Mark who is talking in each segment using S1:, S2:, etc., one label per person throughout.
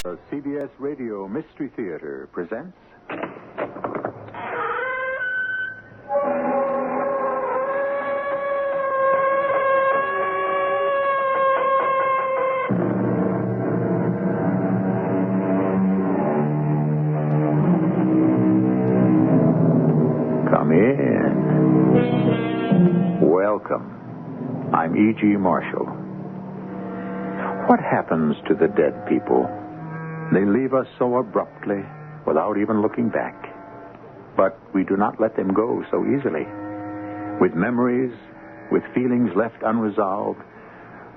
S1: The CBS Radio Mystery Theater presents... Come in. Welcome. I'm E.G. Marshall. What happens to the dead people? They leave us so abruptly, without even looking back. But we do not let them go so easily. With memories, with feelings left unresolved,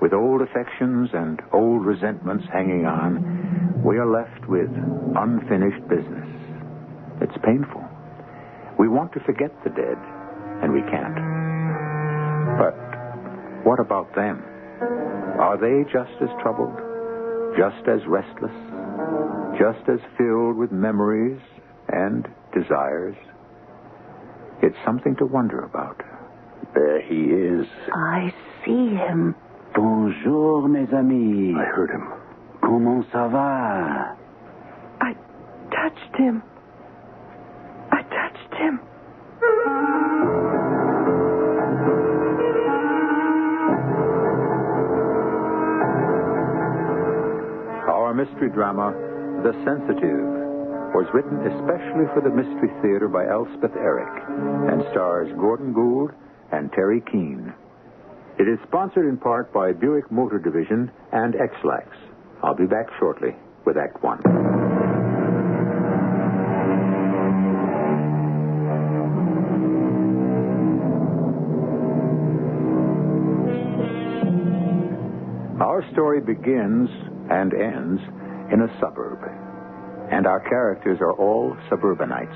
S1: with old affections and old resentments hanging on, we are left with unfinished business. It's painful. We want to forget the dead, and we can't. But what about them? Are they just as troubled, just as restless, just as filled with memories and desires? It's something to wonder about. There he is.
S2: I see him.
S3: Bonjour, mes amis.
S1: I heard him.
S3: Comment ça va?
S2: I touched him. I touched him.
S1: Our mystery drama, The Sensitive, was written especially for the Mystery Theater by Elspeth and stars Gordon Gould and Teri Keane. It is sponsored in part by Buick Motor Division and X-Lax. I'll be back shortly with Act One. Our story begins and ends in a suburb. And our characters are all suburbanites.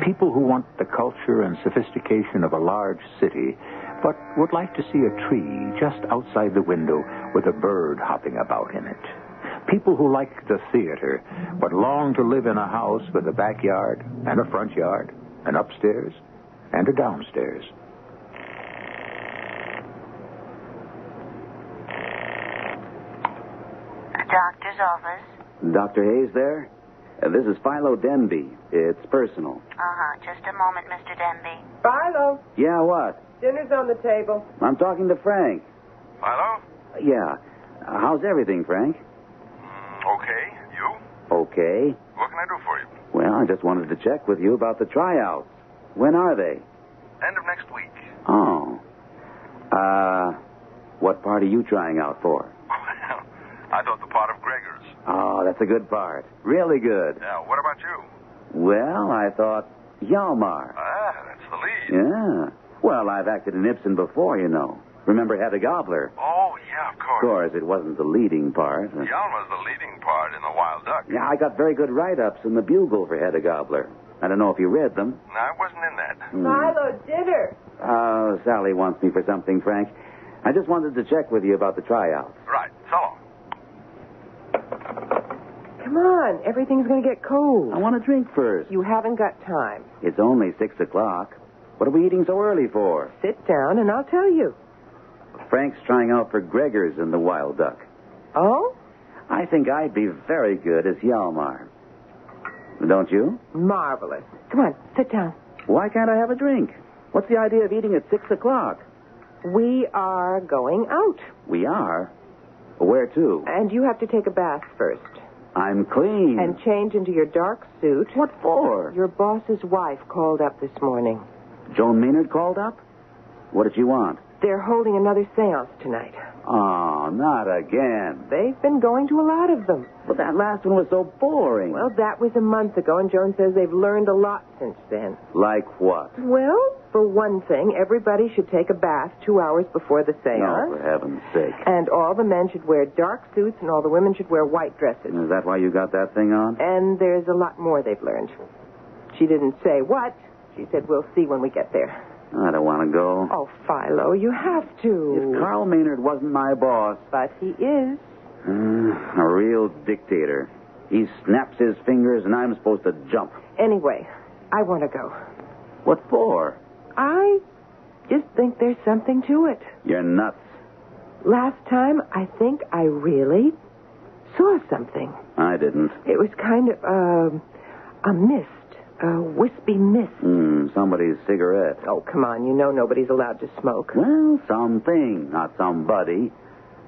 S1: People who want the culture and sophistication of a large city, but would like to see a tree just outside the window with a bird hopping about in it. People who like the theater, but long to live in a house with a backyard and a front yard, an upstairs and a downstairs.
S4: Doctor's office.
S3: Dr. Hayes there? This is Philo Denby. It's personal.
S4: Just a moment, Mr. Denby.
S5: Philo,
S3: Yeah, what?
S5: dinner's on the table.
S3: I'm talking to Frank.
S6: Philo?
S3: Yeah. How's everything, Frank?
S6: Okay. You?
S3: Okay.
S6: What can I do for you?
S3: Well, I just wanted to check with you about the tryouts. When are they?
S6: End of next week.
S3: Oh. What part are you trying out for?
S6: I thought the part of Gregor's.
S3: Oh, that's a good part. Really good.
S6: Now, what about you?
S3: Well, I thought Hjalmar.
S6: That's the lead.
S3: Yeah. Well, I've acted in Ibsen before, you know. Remember Hedda Gabler?
S6: Oh, yeah, of
S3: Of
S6: course.
S3: course, it wasn't the leading part.
S6: Hjalmar's the leading part in The Wild Duck.
S3: Yeah, I got very good write-ups in the Bugle for Hedda Gabler. I don't know if you read them.
S6: No, I wasn't in that.
S5: Philo, dinner.
S3: Sally wants me for something, Frank. I just wanted to check with you about the tryouts.
S6: Right. So long.
S5: Come on, everything's going to get cold.
S3: I want a drink first.
S5: You haven't got time.
S3: It's only 6 o'clock. What are we eating so early for?
S5: Sit down and I'll tell you.
S3: Frank's trying out for Gregor's in The Wild Duck.
S5: Oh?
S3: I think I'd be very good as Hjalmar. Don't you?
S5: Marvelous. Come on, sit down.
S3: Why can't I have a drink? What's the idea of eating at 6 o'clock?
S5: We are going out.
S3: We are? Where to?
S5: And you have to take a bath first.
S3: I'm clean.
S5: And change into your dark suit.
S3: What for?
S5: Your boss's wife called up this morning.
S3: Joan Maynard called up? What did she want?
S5: They're holding another seance tonight.
S3: Oh, not again.
S5: They've been going to a lot of them.
S3: But that last one was so boring.
S5: Well, that was a month ago, and Joan says they've learned a lot since then.
S3: Like what?
S5: Well, for one thing, everybody should take a bath 2 hours before the seance.
S3: No, for heaven's sake.
S5: And all the men should wear dark suits, and all the women should wear white dresses.
S3: Is that why you got that thing on?
S5: And there's a lot more they've learned. She didn't say what. She said, we'll see when we get there.
S3: I don't want to go.
S5: Oh, Philo, you have to.
S3: If Carl Maynard wasn't my boss...
S5: But he is.
S3: A real dictator. He snaps his fingers and I'm supposed to jump.
S5: Anyway, I want to go.
S3: What for?
S5: I just think there's something to it.
S3: You're nuts.
S5: Last time, I think I really saw something.
S3: I didn't.
S5: It was kind of a mist, a wispy mist.
S3: Somebody's cigarette.
S5: Oh, come on. You know nobody's allowed to smoke.
S3: Well, something, not somebody.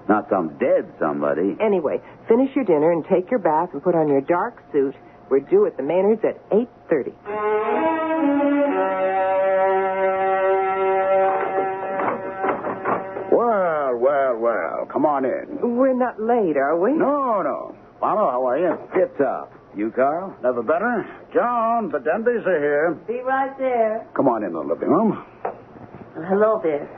S3: Not some dead somebody.
S5: Anyway, finish your dinner and take your bath and put on your dark suit. We're due at the Maynards at 8:30.
S7: Well. Come on in.
S5: We're not late, are we?
S7: No. Paolo, how are you?
S3: Tip top. You, Carl?
S7: Never better. John, the Denbys are here.
S2: Be right there.
S7: Come on in the living room.
S2: Hello there.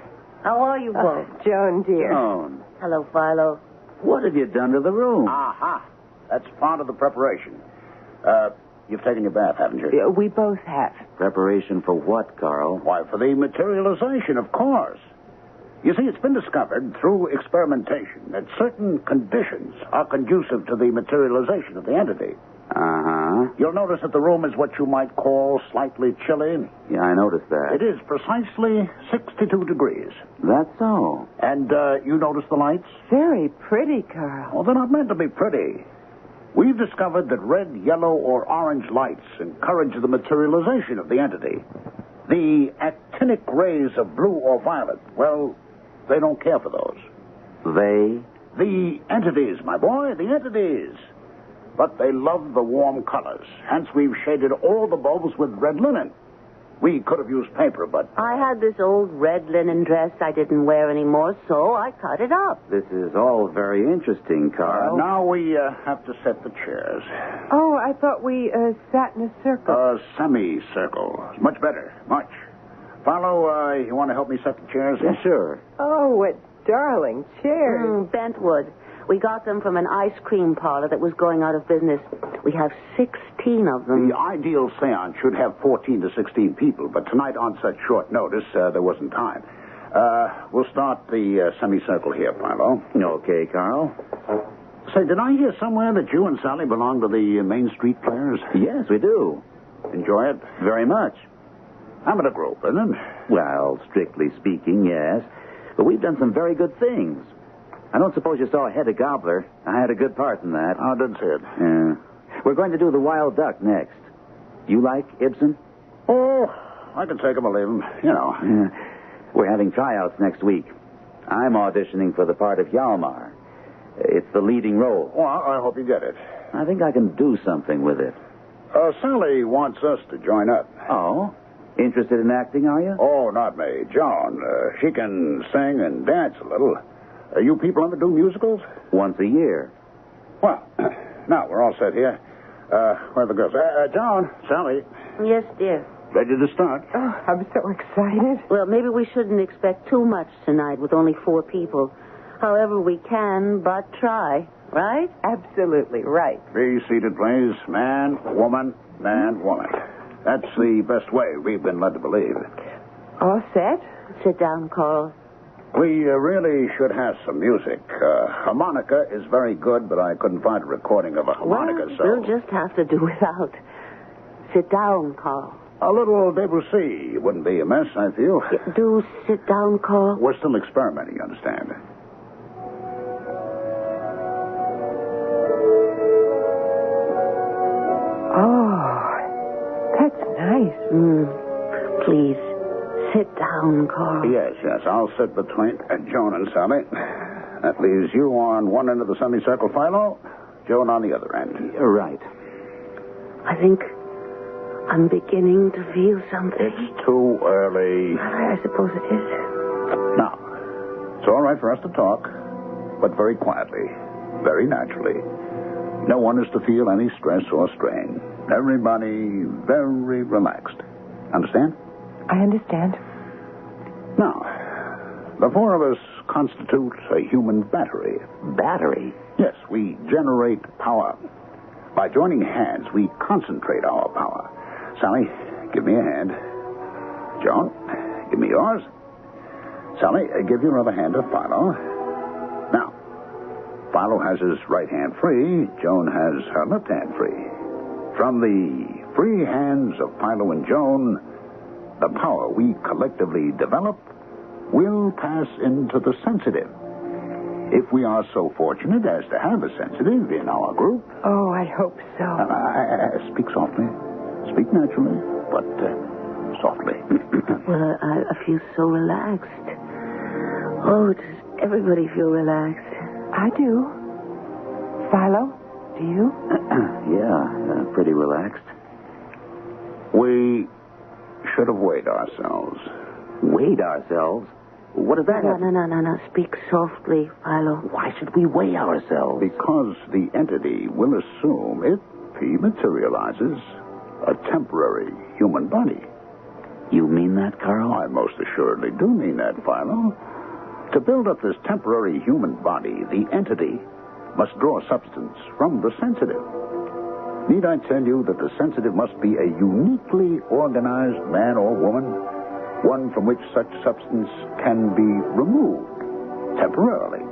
S2: How are you both?
S5: Joan, dear.
S3: Joan,
S2: Hello, Philo.
S3: what have you done to the room?
S7: Aha. That's part of the preparation. You've taken your bath, haven't you?
S5: We both have.
S3: Preparation for what, Carl?
S7: Why, for the materialization, of course. You see, it's been discovered through experimentation that certain conditions are conducive to the materialization of the entity.
S3: Uh-huh.
S7: You'll notice that the room is what you might call slightly chilly.
S3: Yeah, I noticed that.
S7: It is precisely 62 degrees.
S3: That's so.
S7: And you notice the lights?
S5: Very pretty, Carl.
S7: Well, they're not meant to be pretty. We've discovered that red, yellow, or orange lights encourage the materialization of the entity. The actinic rays of blue or violet, well, they don't care for those.
S3: They?
S7: The entities, my boy, the entities. But they love the warm colors. Hence, we've shaded all the bulbs with red linen. We could have used paper, but...
S2: I had this old red linen dress I didn't wear anymore, so I cut it up.
S3: This is all very interesting, Carl.
S7: now we have to set the chairs.
S5: Oh, I thought we sat in a circle.
S7: A semicircle. Much better. Much. Philo, you want to help me set the chairs?
S3: Yeah, sure.
S5: Oh, what darling chairs.
S2: Bentwood. We got them from an ice cream parlor that was going out of business. We have 16 of them.
S7: The ideal seance should have 14 to 16 people, but tonight on such short notice, there wasn't time. We'll start the semicircle here, Philo.
S3: Okay, Carl.
S7: Say, did I hear somewhere that you and Sally belong to the Main Street Players?
S3: Yes, we do.
S7: Enjoy it?
S3: Very much.
S7: I'm in a group, isn't it?
S3: Well, strictly speaking, yes. But we've done some very good things. I don't suppose you saw Hedda Gobbler. I had a good part in that.
S7: I didn't see it.
S3: Yeah. We're going to do The Wild Duck next. You like Ibsen?
S7: Oh, I can take him or leave him. You know.
S3: Yeah. We're having tryouts next week. I'm auditioning for the part of Hjalmar. It's the leading role.
S7: Well, I hope you get it.
S3: I think I can do something with it.
S7: Sally wants us to join up.
S3: Oh? Interested in acting, are you?
S7: Oh, not me. Joan. She can sing and dance a little. You people ever do musicals?
S3: Once a year.
S7: Well, now we're all set here. Where are the girls? Joan, Sally,
S2: Yes, dear.
S7: ready to start?
S5: Oh, I'm so excited.
S2: Well, maybe we shouldn't expect too much tonight with only 4 people. However, we can but try, right?
S5: Absolutely right.
S7: Be seated, please. Man, woman, man, woman. That's the best way we've been led to believe.
S5: All set?
S2: Sit down, Carl.
S7: We really should have some music. Harmonica is very good, but I couldn't find a recording of a harmonica, so...
S2: We'll just have to do without. Sit down, Carl.
S7: A little Debussy wouldn't be amiss, I feel.
S2: Do sit down, Carl.
S7: We're still experimenting, you understand.
S5: Oh, that's nice.
S2: Please, sit down, Carl.
S7: Yes. I'll sit between Joan and Sally. That leaves you on one end of the semicircle, Philo. Joan on the other end.
S3: You're right.
S2: I think I'm beginning to feel something.
S7: It's too early.
S2: I suppose it is.
S7: Now, it's all right for us to talk, but very quietly, very naturally. No one is to feel any stress or strain. Everybody very relaxed. Understand?
S5: I understand.
S7: Now, the 4 of us constitute a human battery.
S3: Battery?
S7: Yes, we generate power. By joining hands, we concentrate our power. Sally, give me a hand. Joan, give me yours. Sally, give your other hand to Philo. Now, Philo has his right hand free. Joan has her left hand free. From the free hands of Philo and Joan, the power we collectively develop will pass into the sensitive. If we are so fortunate as to have a sensitive in our group.
S5: Oh, I hope so.
S7: Speak softly. Speak naturally, but softly.
S2: Well, I feel so relaxed. Oh, does everybody feel relaxed?
S5: I do. Philo, do you?
S3: Yeah, pretty relaxed.
S7: We should have weighed ourselves.
S3: Weighed ourselves? What does that have?
S2: No. Speak softly, Philo.
S3: Why should we weigh ourselves?
S7: Because the entity will assume, if he materializes, a temporary human body.
S3: You mean that, Carl?
S7: I most assuredly do mean that, Philo. To build up this temporary human body, the entity must draw substance from the sensitive. Need I tell you that the sensitive must be a uniquely organized man or woman, one from which such substance can be removed temporarily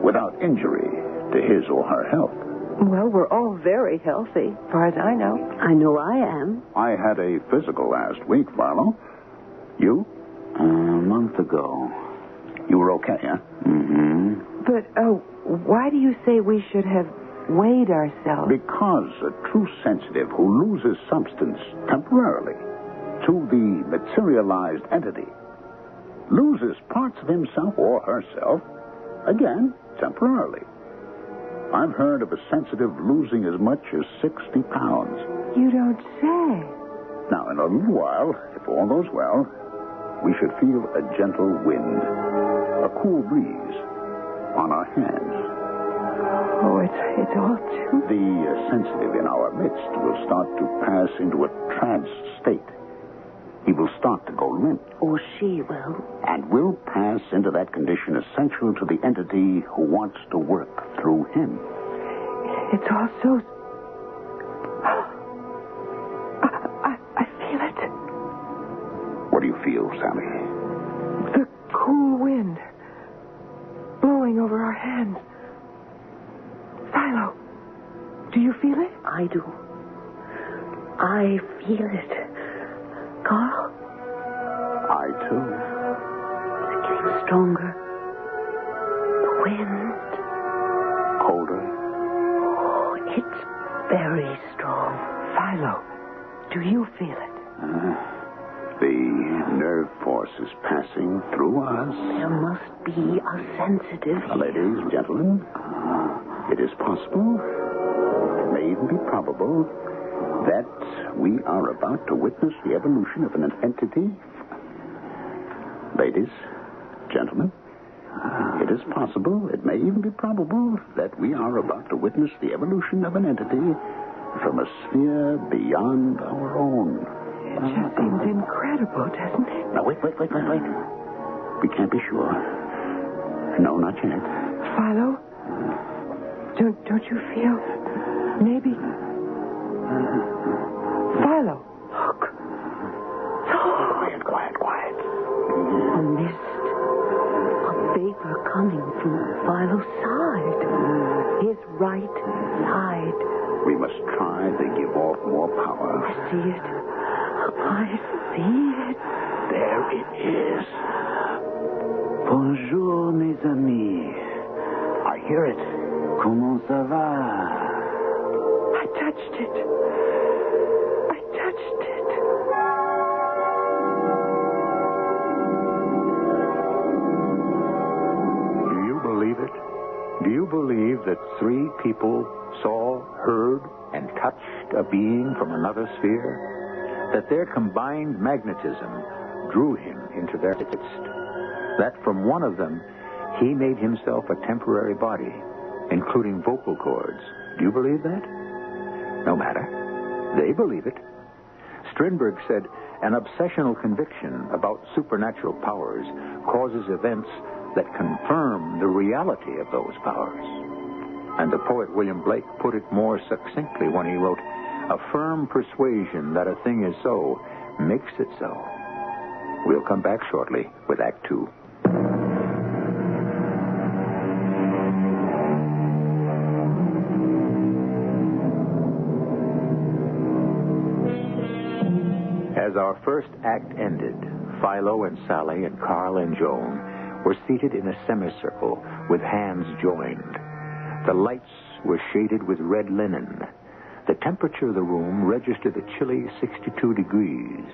S7: without injury to his or her health?
S5: Well, we're all very healthy, as far as I know.
S2: I know I am.
S7: I had a physical last week, Philo. You?
S3: A month ago.
S7: You were okay, huh?
S3: Mm-hmm.
S5: But, why do you say we should have weighed ourselves?
S7: Because a true sensitive who loses substance temporarily to the materialized entity loses parts of himself or herself, again, temporarily. I've heard of a sensitive losing as much as 60 pounds.
S5: You don't say.
S7: Now, in a little while, if all goes well, we should feel a gentle wind, a cool breeze on our hands.
S5: Oh, it's all too...
S7: The sensitive in our midst will start to pass into a trance state. He will start to go limp.
S2: Or she will.
S7: And will pass into that condition essential to the entity who wants to work through him.
S5: It's all so... I feel it.
S7: What do you feel, Sally?
S5: The cool wind blowing over our hands. Philo, do you feel it?
S2: I do. I feel it. Carl?
S7: I, too.
S2: It's getting stronger. The wind.
S7: Colder.
S2: Oh, it's very strong.
S5: Philo, do you feel it?
S7: The nerve force is passing through us.
S2: There must be a sensitive here.
S7: Ladies and gentlemen, it is possible, it may even be probable, that we are about to witness the evolution of an entity. Ladies, gentlemen, it is possible, it may even be probable, that we are about to witness the evolution of an entity from a sphere beyond our own.
S5: It just seems incredible, doesn't it?
S7: Now, wait. We can't be sure. No, not yet.
S5: Philo, don't you feel... Maybe... Philo, look.
S7: Quiet.
S2: A mist. A vapor coming from Philo's side. His right side.
S7: We must try to give off more power.
S2: I see it. I see it.
S7: There it is.
S3: Bonjour, mes amis.
S7: I hear it.
S3: Comment ça va?
S5: I touched it.
S1: Do you believe it? Do you believe that 3 people saw, heard, and touched a being from another sphere? That their combined magnetism drew him into their midst? That from one of them, he made himself a temporary body, including vocal cords? Do you believe that? No matter. They believe it. Strindberg said, an obsessional conviction about supernatural powers causes events that confirm the reality of those powers. And the poet William Blake put it more succinctly when he wrote, a firm persuasion that a thing is so makes it so. We'll come back shortly with Act 2. As our first act ended, Philo and Sally and Carl and Joan were seated in a semicircle with hands joined. The lights were shaded with red linen. The temperature of the room registered a chilly 62 degrees.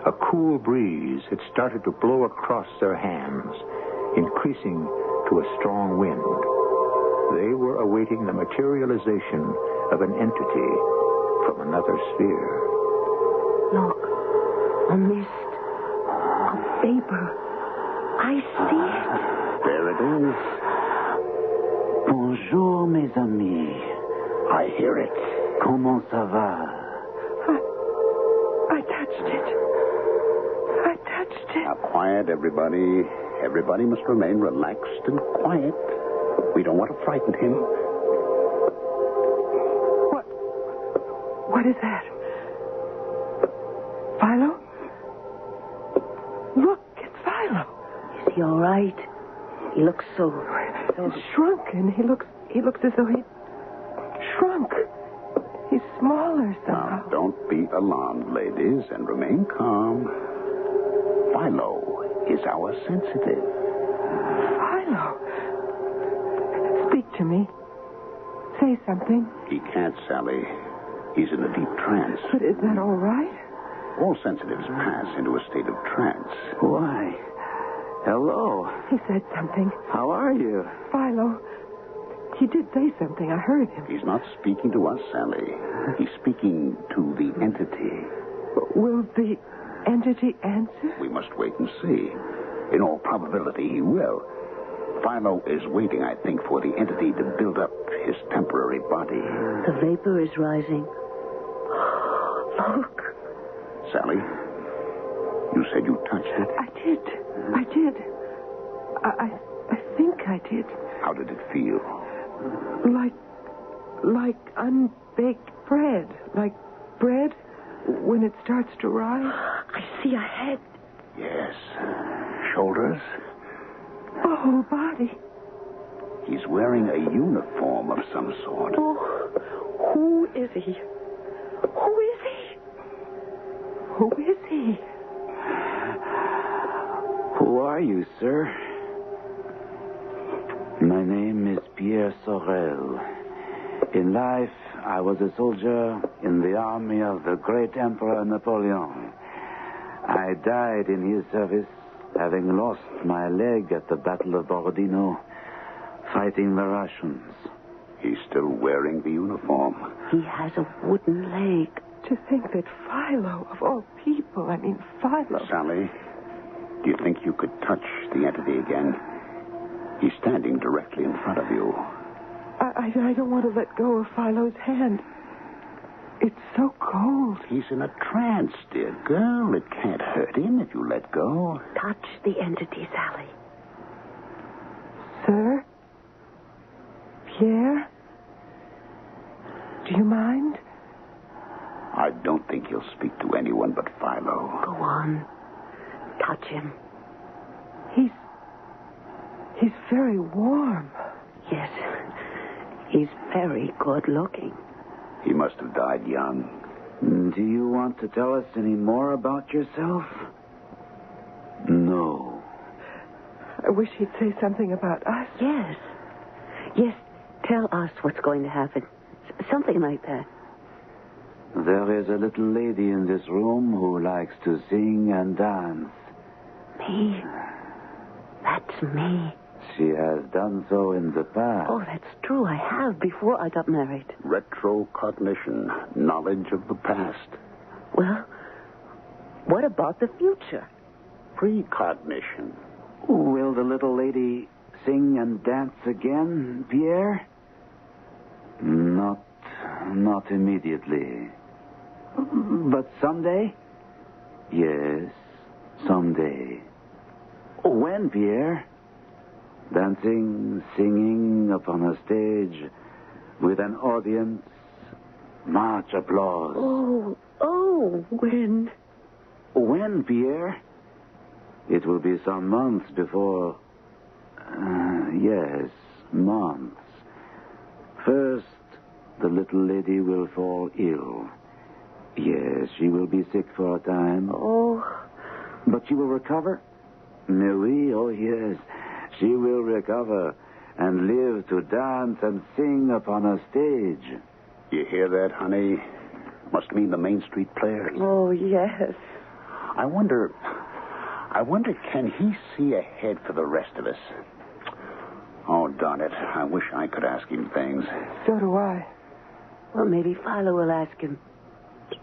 S1: A cool breeze had started to blow across their hands, increasing to a strong wind. They were awaiting the materialization of an entity from another sphere.
S2: Look, a mist, a vapor. I see it.
S7: There it is.
S3: Bonjour, mes amis.
S7: I hear it.
S3: Comment ça va?
S5: I touched it. I touched it.
S7: Now, quiet, everybody. Everybody must remain relaxed and quiet. We don't want to frighten him.
S5: What is that? Philo? Look, it's Philo.
S2: Is he all right? He looks so
S5: He's shrunken. He looks as though he shrunk. He's smaller somehow.
S7: Now, don't be alarmed, ladies, and remain calm. Philo is our sensitive.
S5: Philo. Speak to me. Say something.
S7: He can't, Sally. He's in a deep trance.
S5: But is that all right?
S7: All sensitives pass into a state of trance.
S3: Why? Hello.
S5: He said something.
S3: How are you?
S5: Philo. He did say something. I heard him.
S7: He's not speaking to us, Sally. He's speaking to the entity.
S5: Will the entity answer?
S7: We must wait and see. In all probability, he will. Philo is waiting, I think, for the entity to build up his temporary body.
S2: The vapor is rising. Look.
S7: Sally, you said you touched it.
S5: I did. I think I did.
S7: How did it feel?
S5: Like unbaked bread. Like bread when it starts to rise.
S2: I see a head.
S7: Yes. Shoulders.
S5: A whole body.
S7: He's wearing a uniform of some sort.
S5: Oh, who is he? Who is he? Who is he?
S3: Who are you, sir? My name is Pierre Sorel. In life, I was a soldier in the army of the great Emperor Napoleon. I died in his service, having lost my leg at the Battle of Borodino, fighting the Russians.
S7: He's still wearing the uniform.
S2: He has a wooden leg.
S5: To think that Philo, of all people, Philo.
S7: Sally, do you think you could touch the entity again? He's standing directly in front of you.
S5: I don't want to let go of Philo's hand. It's so cold.
S7: He's in a trance, dear girl. It can't hurt him if you let go.
S2: Touch the entity, Sally.
S5: Sir? Pierre? Do you mind?
S7: I don't think he'll speak to anyone but Philo.
S2: Go on. Touch him.
S5: He's very warm.
S2: Yes. He's very good looking.
S7: He must have died young.
S3: Do you want to tell us any more about yourself? No.
S5: I wish he'd say something about us.
S2: Yes. Yes, tell us what's going to happen. Something like that.
S3: There is a little lady in this room who likes to sing and dance.
S2: Me? That's me.
S3: She has done so in the past.
S2: Oh, that's true. I have before I got married.
S7: Retrocognition, knowledge of the past.
S2: Well, what about the future?
S7: Precognition.
S3: Will the little lady sing and dance again, Pierre? Not immediately. But someday? Yes, someday. When, Pierre? Dancing, singing upon a stage with an audience, much applause.
S2: When?
S3: When, Pierre? It will be some months before... yes, months. First, the little lady will fall ill. Yes, she will be sick for a time.
S2: Oh.
S3: But she will recover Mais oui, oh yes. She will recover and live to dance and sing upon a stage.
S7: You hear that, honey? Must mean the Main Street Players.
S2: Oh, yes.
S7: I wonder, can he see ahead for the rest of us? Oh, darn it. I wish I could ask him things.
S5: So do I.
S2: Well, maybe Philo will ask him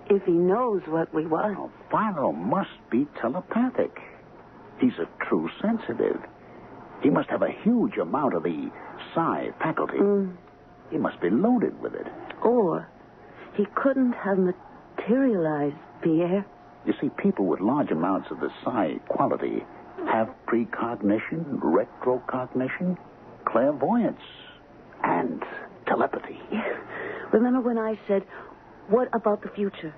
S2: if he knows what we want.
S7: Oh, Philo must be telepathic. He's a true sensitive. He must have a huge amount of the psi faculty. He must be loaded with it.
S2: Or he couldn't have materialized, Pierre.
S7: You see, people with large amounts of the psi quality have precognition, retrocognition, clairvoyance, and telepathy.
S2: Yeah. Remember when I said, what about the future?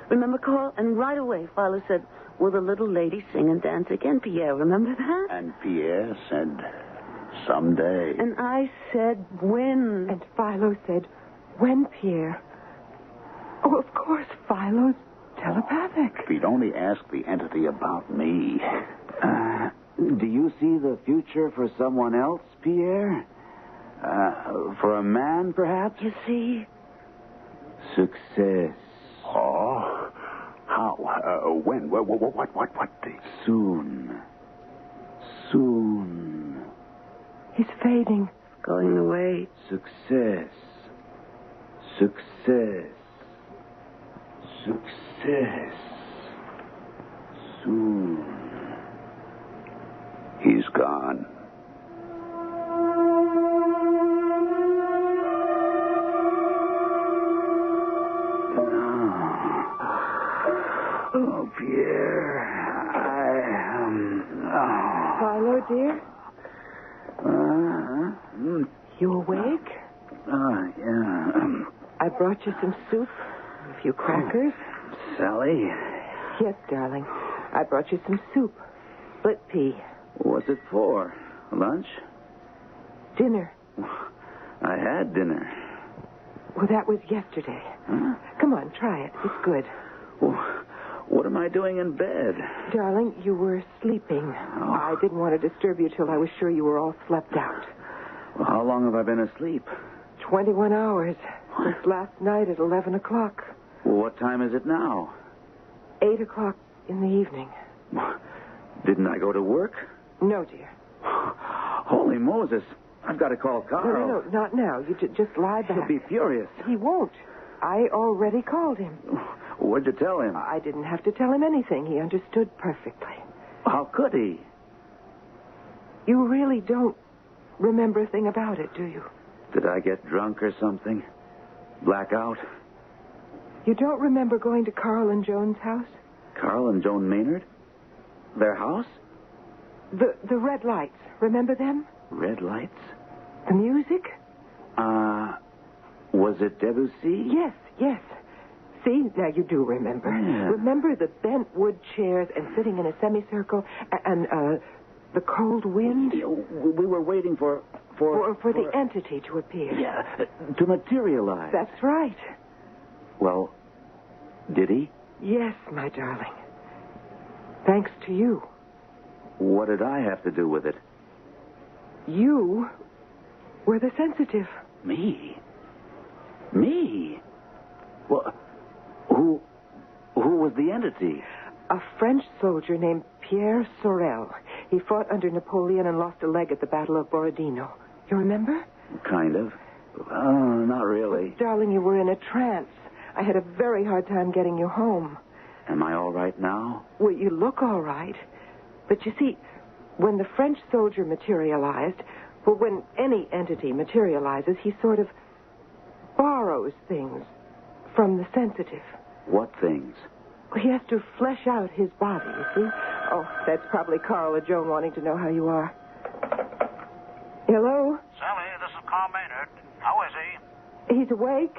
S2: Remember, Carl? And right away, Philo said, will the little lady sing and dance again, Pierre? Remember that?
S7: And Pierre said, someday.
S2: And I said, when?
S5: And Philo said, when, Pierre? Oh, of course, Philo's telepathic.
S7: If he'd only ask the entity about me.
S3: Do you see the future for someone else, Pierre? For a man, perhaps?
S2: You see?
S3: Success.
S7: Oh? How? When? What?
S3: Soon. Soon.
S5: He's fading.
S2: Going away.
S3: Success. Success. Success. Soon.
S7: He's gone.
S3: Oh, Pierre,
S5: Philo, dear? You awake?
S3: Yeah.
S5: I brought you some soup, a few crackers.
S3: Sally,
S5: Yes, darling. I brought you some soup. Split pea.
S3: what's it for? Lunch?
S5: Dinner.
S3: I had dinner.
S5: Well, that was yesterday.
S3: Huh?
S5: Come on, try it. It's good.
S3: What am I doing in bed?
S5: Darling, you were sleeping. I didn't want to disturb you till I was sure you were all slept out.
S3: Well, how long have I been asleep?
S5: 21 hours. Since last night at 11 o'clock.
S3: Well, what time is it now?
S5: 8 o'clock in the evening.
S3: Didn't I go to work?
S5: No, dear.
S3: Holy Moses. I've got to call Carl.
S5: No, not now. You just lie back.
S3: He'll be furious.
S5: He won't. I already called him.
S3: What'd you tell him?
S5: I didn't have to tell him anything. He understood perfectly.
S3: How could he?
S5: You really don't remember a thing about it, do you?
S3: Did I get drunk or something? Blackout?
S5: You don't remember going to Carl and Joan's house?
S3: Carl and Joan Maynard? Their house?
S5: The red lights. Remember them?
S3: Red lights?
S5: The music?
S3: Was it Debussy?
S5: Yes. See, now you do remember.
S3: Yeah.
S5: Remember the bent wood chairs and sitting in a semicircle and the cold wind?
S3: We were waiting for
S5: the entity to appear.
S3: Yeah, to materialize.
S5: That's right.
S3: Well, did he?
S5: Yes, my darling. Thanks to you.
S3: What did I have to do with it?
S5: You were the sensitive.
S3: Me? Well, who was the entity?
S5: A French soldier named Pierre Sorel. He fought under Napoleon and lost a leg at the Battle of Borodino. You remember?
S3: Kind of. Not really.
S5: Darling, you were in a trance. I had a very hard time getting you home.
S3: Am I all right now?
S5: Well, you look all right. But you see, when the French soldier materialized, well, when any entity materializes, he sort of borrows things from the sensitive.
S3: What things?
S5: He has to flesh out his body, you see. Oh, that's probably Carl or Joan wanting to know how you are. Hello?
S6: Sally, this is Carl Maynard. How is he?
S5: He's awake,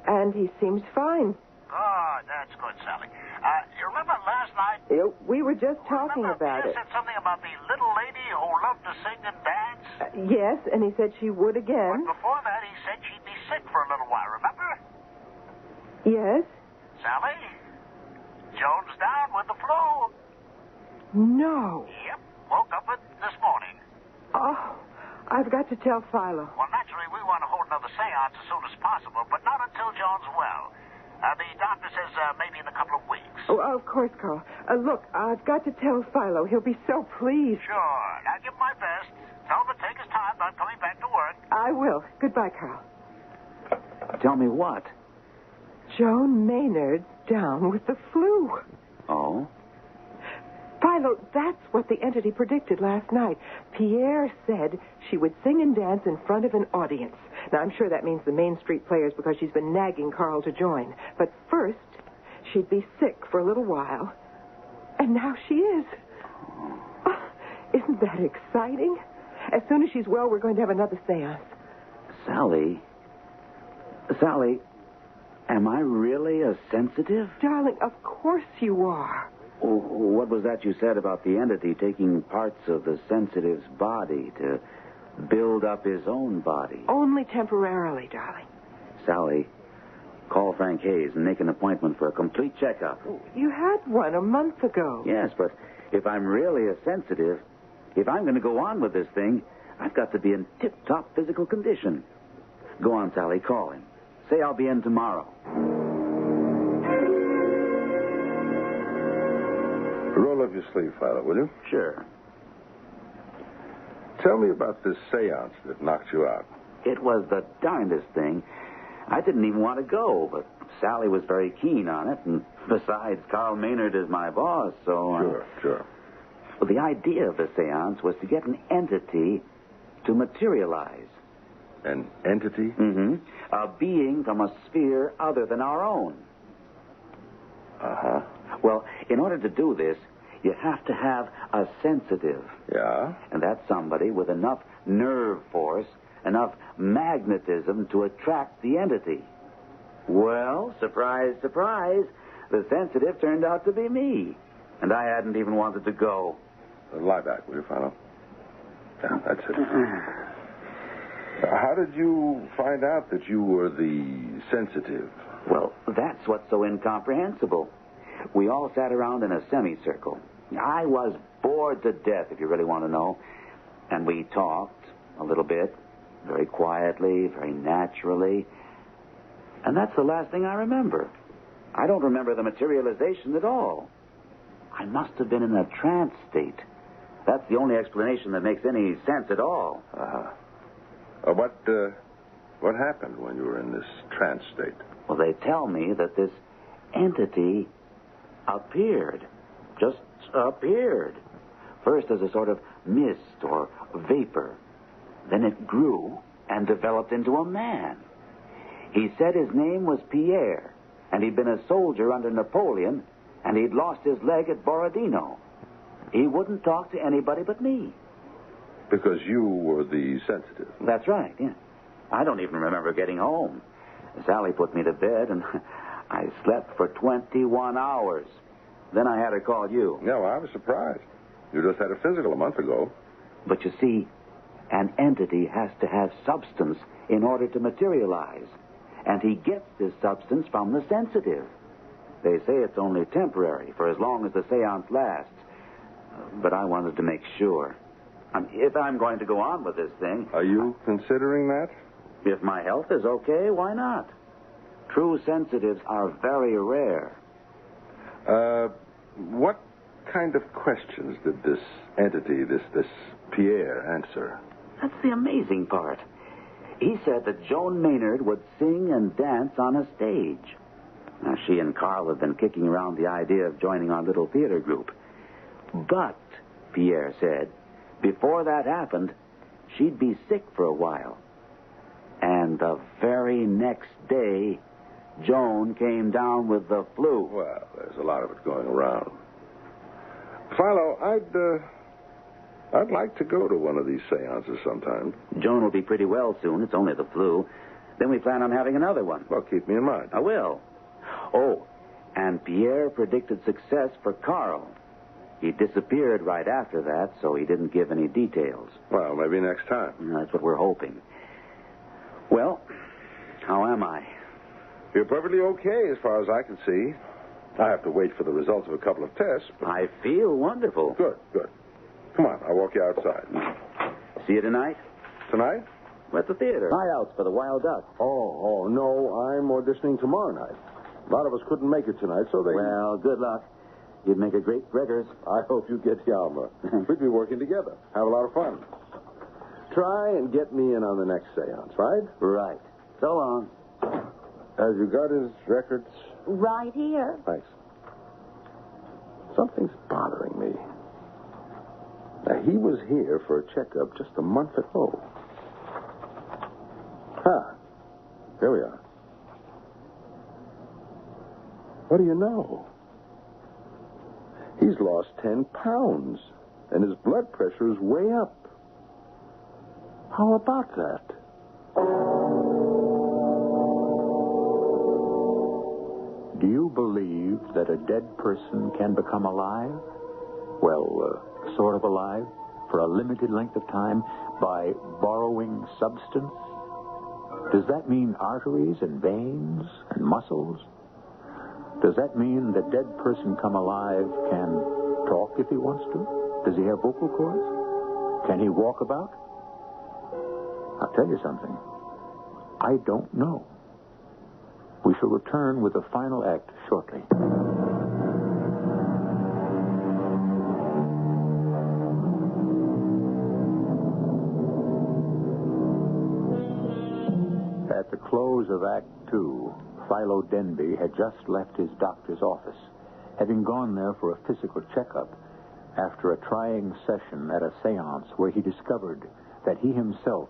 S5: and he seems fine.
S6: Good, that's good, Sally. You remember last night?
S5: We were just talking about
S6: Pierre
S5: it.
S6: said something about the little lady who loved to sing and dance?
S5: Yes, and he said she would again.
S6: But before that, he said she'd be sick for a little while, remember?
S5: Yes?
S6: Sally? Joan's down with the flu.
S5: No.
S6: Yep. Well,
S5: Oh, I've got to tell Philo.
S6: Well, naturally, we want to hold another seance as soon as possible, but not until John's well. The doctor says maybe in a couple of weeks.
S5: Oh, of course, Carl. Look, I've got to tell Philo. He'll be so pleased.
S6: Sure. I'll give him my best. Tell him to take his time about coming back to work.
S5: I will. Goodbye, Carl.
S3: Tell me what?
S5: Joan Maynard's down with the flu.
S3: Oh?
S5: Philo, that's what the entity predicted last night. Pierre said she would sing and dance in front of an audience. Now, I'm sure that means the Main Street Players because she's been nagging Carl to join. But first, she'd be sick for a little while. And now she is. Oh, isn't that exciting? As soon as she's well, we're going to have another seance.
S3: Sally, am I really a sensitive?
S5: Darling, of course you are.
S3: What was that you said about the entity taking parts of the sensitive's body to build up his own body?
S5: Only temporarily, darling.
S3: Sally, call Frank Hayes and make an appointment for a complete checkup.
S5: You had one a month ago.
S3: Yes, but if I'm really a sensitive, if I'm going to go on with this thing, I've got to be in tip-top physical condition. Go on, Sally, call him. Say I'll be in tomorrow.
S8: Roll up your sleeve, Philo, will you?
S3: Sure.
S8: Tell me about this seance that knocked you out.
S3: It was the darndest thing. I didn't even want to go, but Sally was very keen on it, and besides, Carl Maynard is my boss, so...
S8: Sure.
S3: Well, the idea of the seance was to get an entity to materialize.
S8: An entity?
S3: Mm-hmm. A being from a sphere other than our own.
S8: Uh-huh.
S3: Well, in order to do this, you have to have a sensitive.
S8: Yeah?
S3: And that's somebody with enough nerve force, enough magnetism to attract the entity. Well, surprise, surprise, the sensitive turned out to be me. And I hadn't even wanted to go.
S8: Lie back, will you, Philo? Yeah, that's it. How did you find out that you were the sensitive?
S3: Well, that's what's so incomprehensible. We all sat around in a semicircle. I was bored to death, if you really want to know. And we talked a little bit, very quietly, very naturally. And that's the last thing I remember. I don't remember the materialization at all. I must have been in a trance state. That's the only explanation that makes any sense at all.
S8: What happened when you were in this trance state?
S3: Well, they tell me that this entity appeared. Just appeared. First as a sort of mist or vapor. Then it grew and developed into a man. He said his name was Pierre, and he'd been a soldier under Napoleon, and he'd lost his leg at Borodino. He wouldn't talk to anybody but me.
S8: Because you were the sensitive.
S3: That's right, yeah. I don't even remember getting home. Sally put me to bed, and I slept for 21 hours. Then I had to call you.
S8: No, I was surprised. You just had a physical a month ago.
S3: But you see, an entity has to have substance in order to materialize. And he gets this substance from the sensitive. They say it's only temporary, for as long as the seance lasts. But I wanted to make sure. If I'm going to go on with this thing...
S8: Are you considering that?
S3: If my health is okay, why not? True sensitives are very rare.
S8: What kind of questions did this entity, this Pierre, answer?
S3: That's the amazing part. He said that Joan Maynard would sing and dance on a stage. Now, she and Carl have been kicking around the idea of joining our little theater group. But, Pierre said, before that happened, she'd be sick for a while. And the very next day, Joan came down with the flu.
S8: Well, there's a lot of it going around. Philo, I'd like to go to one of these seances sometime.
S3: Joan will be pretty well soon. It's only the flu. Then we plan on having another one.
S8: Well, keep me in mind.
S3: I will. Oh, and Pierre predicted success for Carl. He disappeared right after that, so he didn't give any details.
S8: Well, maybe next time.
S3: That's what we're hoping. Well, how am I?
S8: You're perfectly okay as far as I can see. I have to wait for the results of a couple of tests. But...
S3: I feel wonderful.
S8: Good. Come on, I'll walk you outside.
S3: See you tonight?
S9: Tonight?
S3: We're at the theater.
S10: Tryouts for the Wild Duck.
S9: Oh, no. I'm auditioning tomorrow night. A lot of us couldn't make it tonight, so they...
S3: Well, good luck. You'd make a great Gregors.
S9: I hope you get Yalma. We'd be working together. Have a lot of fun. Try and get me in on the next seance, right?
S3: Right. So long.
S9: Have you got his records?
S2: Right here.
S9: Thanks. Something's bothering me. Now, he was here for a checkup just a month ago. Here we are. What do you know? He's lost 10 pounds, and his blood pressure is way up. How about that?
S1: Do you believe that a dead person can become alive? Well, sort of alive for a limited length of time by borrowing substance? Does that mean arteries and veins and muscles? Does that mean the dead person come alive can talk if he wants to? Does he have vocal cords? Can he walk about? I'll tell you something. I don't know. We shall return with the final act shortly. At the close of Act 2, Philo Denby had just left his doctor's office, having gone there for a physical checkup after a trying session at a seance where he discovered that he himself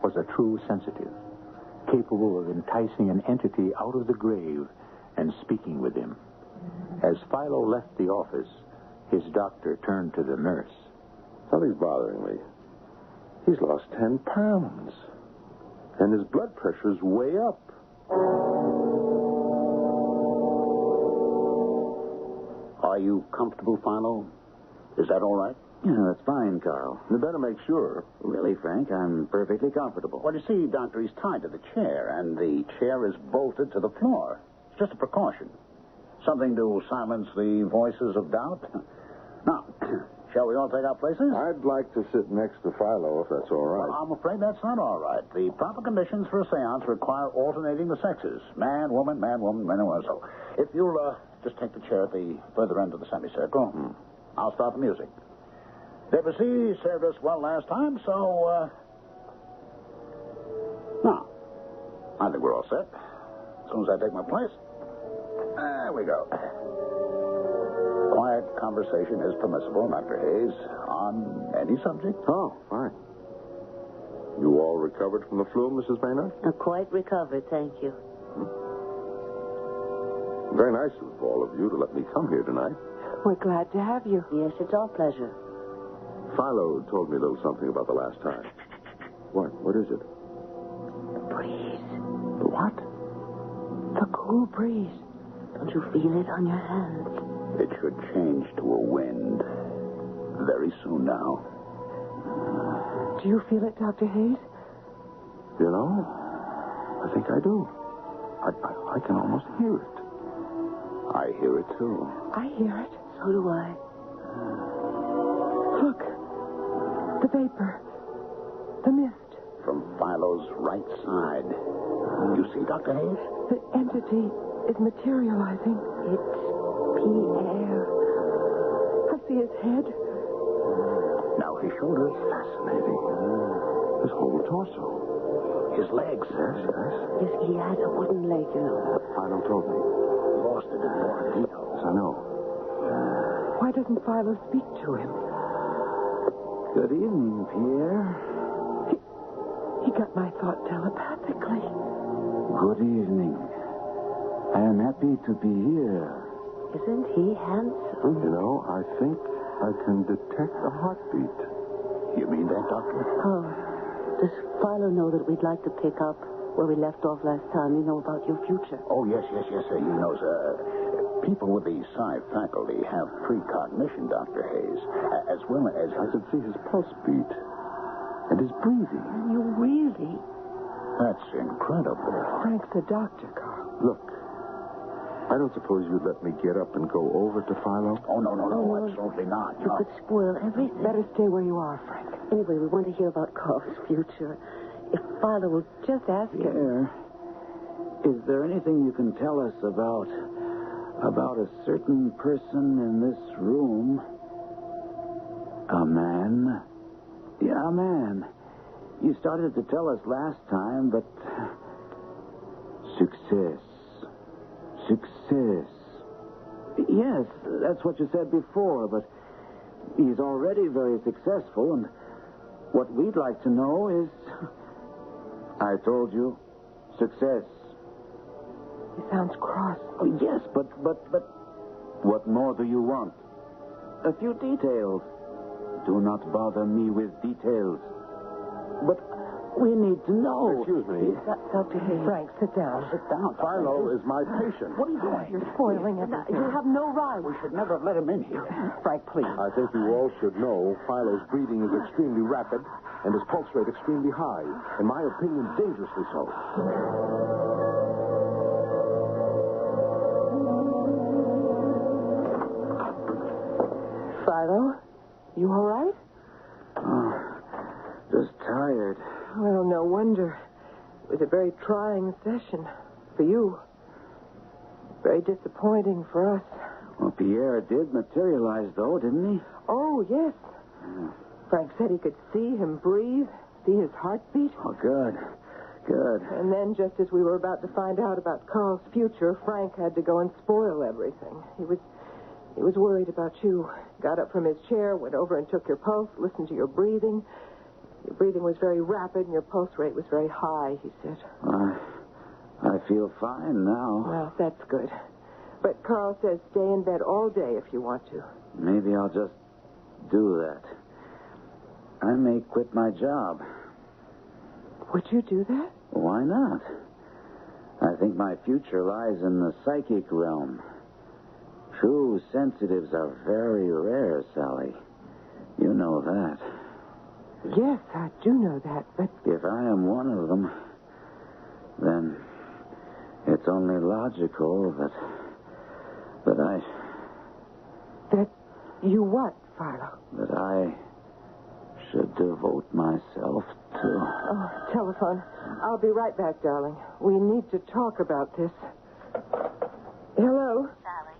S1: was a true sensitive, capable of enticing an entity out of the grave and speaking with him. As Philo left the office, his doctor turned to the nurse.
S9: Something's bothering me. He's lost 10 pounds, and his blood pressure's way up.
S7: Are you comfortable, Philo? Is that all right?
S3: Yeah, that's fine, Carl.
S9: You better make sure.
S3: Really, Frank, I'm perfectly comfortable.
S7: Well, you see, Doctor, he's tied to the chair, and the chair is bolted to the floor. It's just a precaution. Something to silence the voices of doubt. Now, shall we all take our places?
S9: I'd like to sit next to Philo, if that's all right.
S7: Well, I'm afraid that's not all right. The proper conditions for a seance require alternating the sexes. Man, woman, man, woman, man, woman. So, if you'll just take the chair at the further end of the semicircle, I'll start the music. Debussy served us well last time, so, now, I think we're all set. As soon as I take my place, there we go. Quiet conversation is permissible, Dr. Hayes, on any subject.
S9: Oh, fine. You all recovered from the flu, Mrs. Maynard?
S2: Quite recovered, thank you.
S9: Very nice of all of you to let me come here tonight.
S5: We're glad to have you.
S2: Yes, it's our pleasure.
S9: Philo told me a little something about the last time. What? What is it?
S2: The breeze.
S9: The what?
S2: The cool breeze. Don't you feel it on your hands?
S7: It should change to a wind very soon now.
S5: Do you feel it, Dr. Hayes?
S9: You know, I think I do. I can almost hear it.
S7: I hear it, too.
S5: I hear it.
S2: So do I.
S5: Look. The vapor. The mist.
S7: From Philo's right side. You see, Dr. Hayes?
S5: The entity is materializing.
S2: It's Pierre.
S5: I see his head.
S7: Now his shoulders.
S9: Fascinating. His whole torso.
S7: His legs.
S9: Yes.
S2: Yes, he has a wooden leg, you know.
S9: Philo told me.
S7: Lost it in more detail.
S9: Yes, I know.
S5: Why doesn't Philo speak to him?
S3: Good evening, Pierre.
S5: He got my thought telepathically.
S3: Good evening. I am happy to be here.
S2: Isn't he handsome?
S9: You know, I think I can detect a heartbeat.
S7: You mean that, Doctor?
S2: Oh, does Philo know that we'd like to pick up where we left off last time? You know about your future.
S7: Oh, yes. He knows, people with the psi faculty have precognition, Dr. Hayes, as well as...
S9: I could see his pulse beat and his breathing.
S2: You really?
S7: That's incredible.
S5: Frank's a doctor, Carl.
S9: Look, I I don't suppose you'd let me get up and go over to Philo?
S7: Oh, no, absolutely not.
S2: You could spoil everything.
S5: Better stay where you are, Frank.
S2: Anyway, we want to hear about Carl's future. If Philo will just ask him.
S3: Pierre, is there anything you can tell us about a certain person in this room? A man? Yeah, a man. You started to tell us last time, but... Success. Yes, that's what you said before, but he's already very successful, and what we'd like to know is... I told you, success.
S5: He sounds cross.
S3: Oh, yes, but what more do you want? A few details. Do not bother me with details. But we need to know.
S9: Excuse me.
S2: Dr. Hayes.
S5: Frank, sit down.
S7: Sit down.
S9: Philo is my patient.
S7: What are you doing?
S5: You're spoiling everything.
S2: You have no right.
S7: We should never have let him in here.
S5: Frank, please.
S9: I think you all should know Philo's breathing is extremely rapid and his pulse rate extremely high. In my opinion, dangerously so.
S5: Philo, you all right?
S3: Just tired.
S5: Well, no wonder. It was a very trying session for you. Very disappointing for us.
S3: Well, Pierre did materialize, though, didn't he?
S5: Oh, yes. Frank said he could see him breathe, see his heartbeat.
S3: Oh, good. Good.
S5: And then, just as we were about to find out about Carl's future, Frank had to go and spoil everything. He was worried about you. Got up from his chair, went over and took your pulse, listened to your breathing. Your breathing was very rapid and your pulse rate was very high, he said.
S3: I feel fine now.
S5: Well, that's good. But Carl says stay in bed all day if you want to.
S3: Maybe I'll just do that. I may quit my job.
S5: Would you do that?
S3: Why not? I think my future lies in the psychic realm. True sensitives are very rare, Sally. You know that.
S5: Yes, I do know that, but...
S3: If I am one of them, then it's only logical that
S5: That you what, Philo?
S3: That I should devote myself to...
S5: Oh, telephone. I'll be right back, darling. We need to talk about this. Hello?
S4: Sally,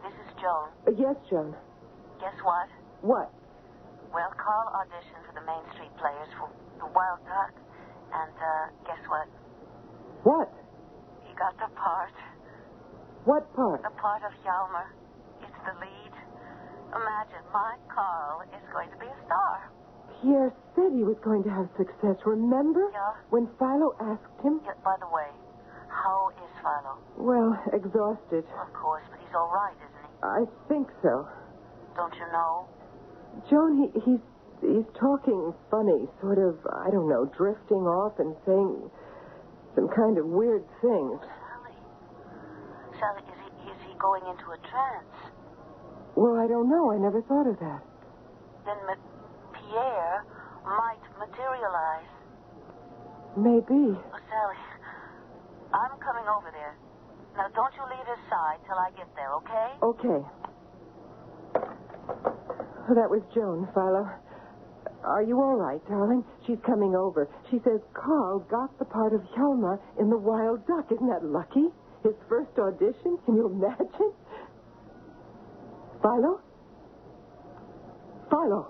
S4: this is Joan.
S5: Yes, Joan.
S4: Guess what?
S5: What?
S4: Well, Carl auditioned for the Main Street Players for the Wild Duck. And, guess what?
S5: What?
S4: He got the part.
S5: What part?
S4: The part of Hjalmar. It's the lead. Imagine, my Carl is going to be a star.
S5: Pierre said he was going to have success, remember?
S4: Yeah.
S5: When Philo asked him?
S4: Yeah, by the way, how is Philo?
S5: Well, exhausted.
S4: Of course, but he's all right, isn't he?
S5: I think so.
S4: Don't you know?
S5: Joan, he's talking funny, sort of, I don't know, drifting off and saying some kind of weird things.
S4: Sally, is he going into a trance?
S5: Well, I don't know. I never thought of that.
S4: Then Pierre might materialize.
S5: Maybe.
S4: Oh, Sally, I'm coming over there. Now, don't you leave his side till I get there, okay?
S5: Okay. Oh, that was Joan, Philo. Are you all right, darling? She's coming over. She says Carl got the part of Hjalmar in The Wild Duck. Isn't that lucky? His first audition? Can you imagine? Philo? Philo.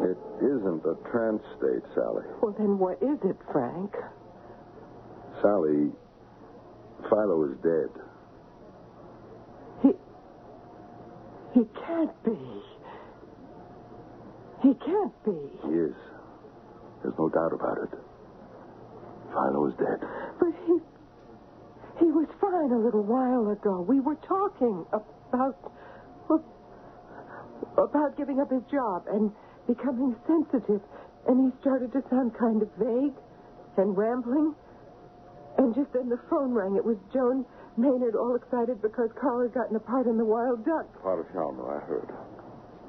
S9: It isn't a trance state, Sally.
S5: Well, then what is it, Frank?
S9: Sally, Philo is dead.
S5: He can't be. He can't be.
S9: He is. There's no doubt about it. Philo is dead.
S5: But he was fine a little while ago. We were talking about giving up his job and becoming sensitive. And he started to sound kind of vague and rambling. And just then the phone rang. It was Joan Maynard, all excited because Carl had gotten a part in The Wild Duck.
S9: Part of Hjalmar, I heard.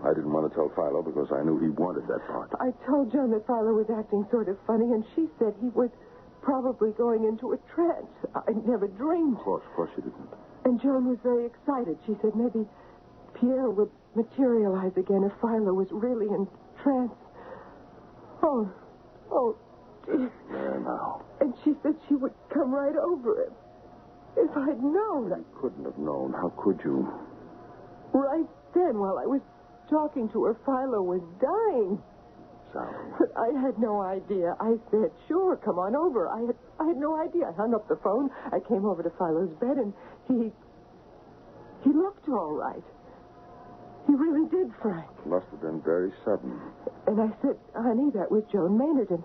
S9: I didn't want to tell Philo because I knew he wanted that part.
S5: I told Joan that Philo was acting sort of funny, and she said he was probably going into a trance. I never dreamed.
S9: Of course you didn't.
S5: And Joan was very excited. She said maybe Pierre would materialize again if Philo was really in trance. Oh, dear.
S9: There now.
S5: And she said she would come right over him. If I'd known.
S9: You couldn't have known. How could you?
S5: Right then, while I was talking to her, Philo was dying.
S9: Sally.
S5: But I had no idea. I said, sure, come on over. I had no idea. I hung up the phone. I came over to Philo's bed, and he looked all right. He really did, Frank.
S9: Must have been very sudden.
S5: And I said, honey, that was Joan Maynard. And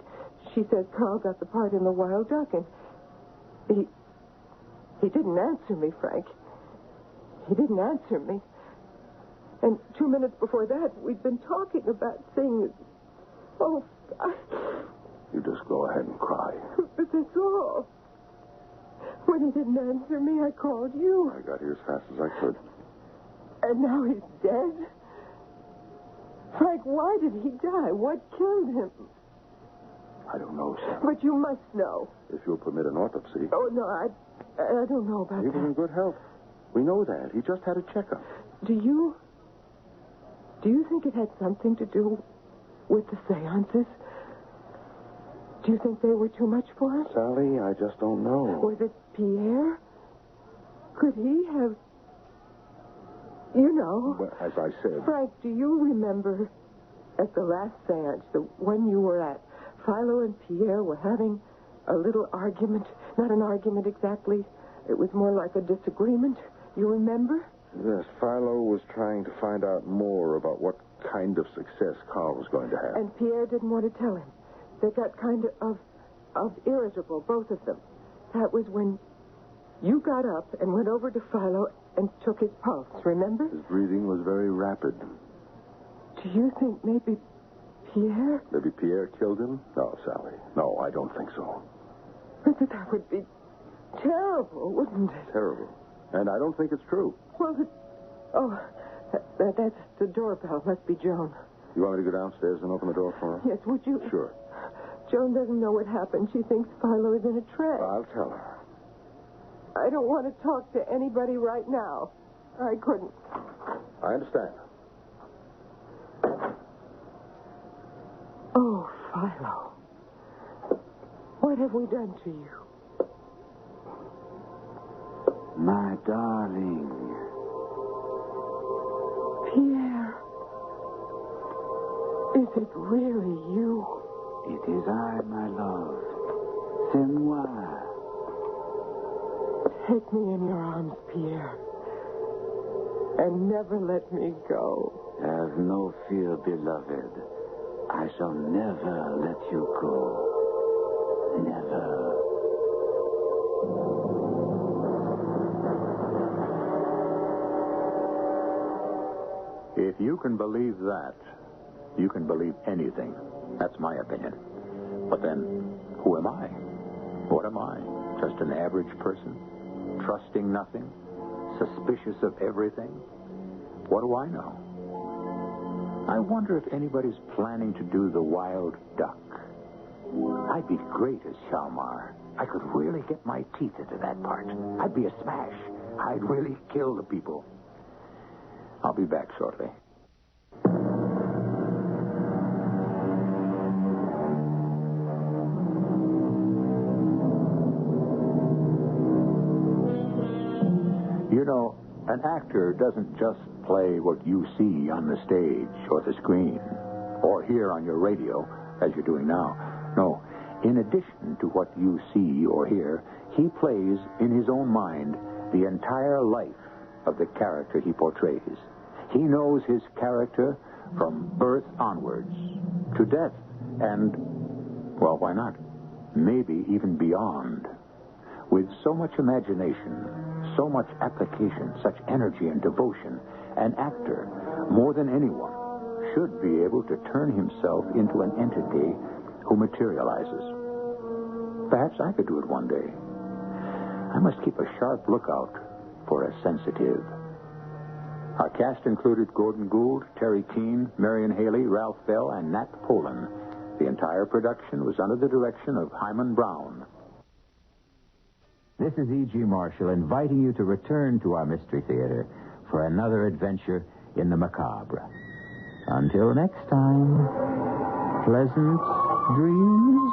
S5: she said Carl got the part in The Wild Duck. And he didn't answer me, Frank. He didn't answer me. And 2 minutes before that, we'd been talking about things. Oh,
S9: You just go ahead and cry.
S5: But that's all. When he didn't answer me, I called you.
S9: I got here as fast as I could.
S5: And now he's dead? Frank, why did he die? What killed him?
S9: I don't know, Sally.
S5: But you must know.
S9: If you'll permit an autopsy.
S5: Oh, no, I don't know about
S9: He was in
S5: that.
S9: good health. We know that. He just had a checkup.
S5: Do you think it had something to do with the seances? Do you think they were too much for him?
S9: Sally, I just don't know.
S5: Was it Pierre? Could he have... You know.
S9: Well, as I said...
S5: Frank, do you remember at the last seance, the one you were at, Philo and Pierre were having a little argument? Not an argument exactly. It was more like a disagreement. You remember?
S9: Yes, Philo was trying to find out more about what kind of success Carl was going to have.
S5: And Pierre didn't want to tell him. They got kind of irritable, both of them. That was when you got up and went over to Philo and took his pulse, remember?
S9: His breathing was very rapid.
S5: Do you think maybe Pierre?
S9: Maybe Pierre killed him? No, Sally. No, I don't think so.
S5: But that would be terrible, wouldn't it?
S9: Terrible. And I don't think it's true.
S5: Well, that's the doorbell. Must be Joan.
S9: You want me to go downstairs and open the door for her?
S5: Yes, would you?
S9: Sure.
S5: Joan doesn't know what happened. She thinks Philo is in a trance.
S9: I'll tell her.
S5: I don't want to talk to anybody right now. I couldn't.
S9: I understand.
S5: Oh, Philo. What have we done to you?
S3: My darling.
S5: Pierre. Is it really you?
S3: It is I, my love. C'est moi.
S5: Take me in your arms, Pierre. And never let me go.
S3: Have no fear, beloved. I shall never let you go. Never.
S1: If you can believe that, you can believe anything. That's my opinion. But then, who am I? What am I? Just an average person? Trusting nothing? Suspicious of everything? What do I know? I wonder if anybody's planning to do the Wild Duck. I'd be great as Shalmar. I could really get my teeth into that part. I'd be a smash. I'd really kill the people. I'll be back shortly. You know, an actor doesn't just play what you see on the stage or the screen or hear on your radio, as you're doing now. No, in addition to what you see or hear, he plays in his own mind the entire life of the character he portrays. He knows his character from birth onwards to death and, well, why not? Maybe even beyond. With so much imagination, so much application, such energy and devotion, an actor, more than anyone, should be able to turn himself into an entity who materializes. Perhaps I could do it one day. I must keep a sharp lookout for a sensitive. Our cast included Gould, Teri, Keane, Marian Haley, Ralph Bell, and Nat Polen. The entire production was under the direction of Hyman Brown.
S10: This is E.G. Marshall inviting you to return to our Mystery Theater for another adventure in the macabre. Until next time, pleasant dreams.